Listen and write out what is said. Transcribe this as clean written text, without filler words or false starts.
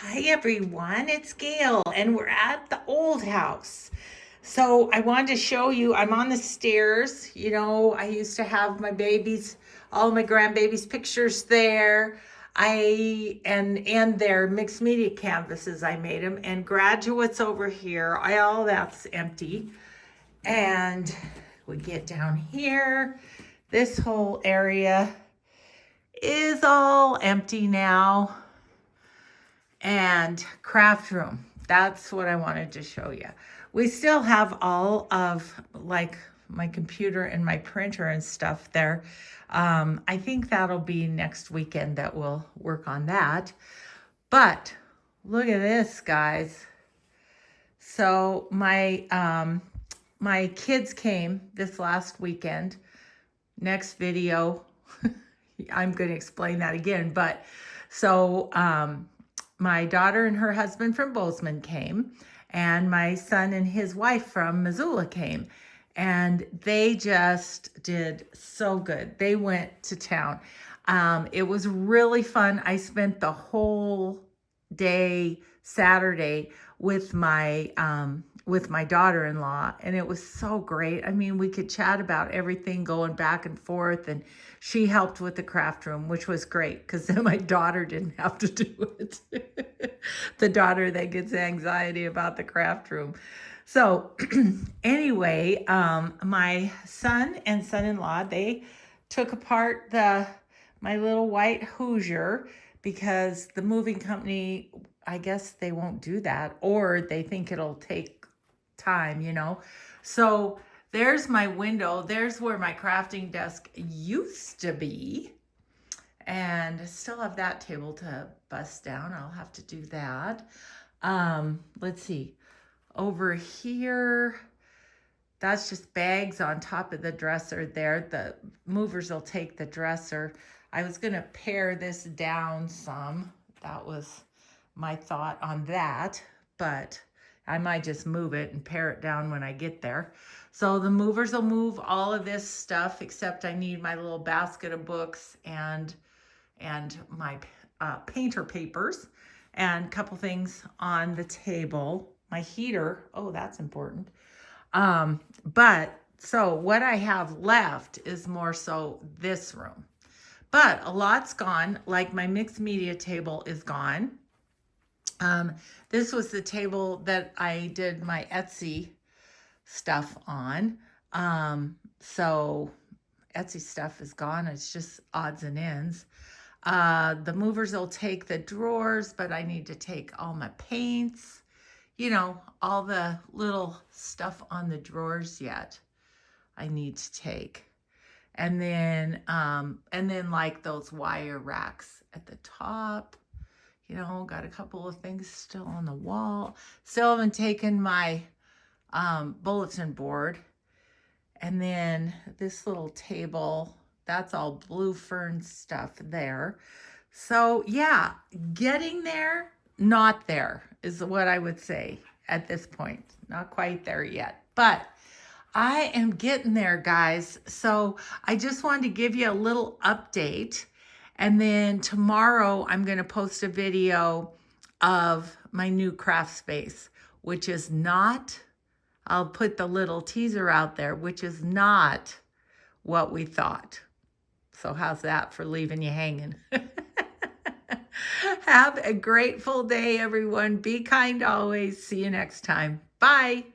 Hi everyone, it's Gail, and we're at the old house. So I wanted to show you, I'm on the stairs. I used to have my babies, all my grandbabies' pictures there. And their mixed media canvases, I made them, and graduates over here. All that's empty. And we get down here. This whole area is all empty now. And craft room. That's what I wanted to show you. We still have all of like my computer and my printer and stuff there. I think that'll be next weekend that we'll work on that. But look at this, guys. So my kids came this last weekend. Next video, I'm going to explain that again. But so my daughter and her husband from Bozeman came, and my son and his wife from Missoula came, and they just did so good. They went to town. It was really fun. I spent the whole day Saturday with my daughter-in-law, and it was so great. I mean, we could chat about everything going back and forth, and she helped with the craft room, which was great because then my daughter didn't have to do it. The daughter that gets anxiety about the craft room. So anyway, my son and son-in-law, they took apart my little white Hoosier because the moving company, I guess they won't do that, or they think it'll take time, So there's my window. There's where my crafting desk used to be. And I still have that table to bust down. I'll have to do that. Let's see. Over here, that's just bags on top of the dresser there. The movers will take the dresser. I was going to pare this down some. That was my thought on that, but I might just move it and pare it down when I get there. So the movers will move all of this stuff, except I need my little basket of books and my painter papers and a couple things on the table. My heater, oh, that's important. But so what I have left is more so this room. But a lot's gone, like my mixed media table is gone. This was the table that I did my Etsy stuff on. So Etsy stuff is gone. It's just odds and ends. The movers will take the drawers, but I need to take all my paints, all the little stuff on the drawers yet I need to take. And then like those wire racks at the top. Got a couple of things still on the wall. Still haven't taken my bulletin board. And then this little table, that's all blue fern stuff there. So yeah, getting there, not there is what I would say at this point. Not quite there yet, but I am getting there, guys. So I just wanted to give you a little update. And then tomorrow I'm going to post a video of my new craft space, which is not, I'll put the little teaser out there, which is not what we thought. So how's that for leaving you hanging? Have a grateful day, everyone. Be kind always. See you next time. Bye.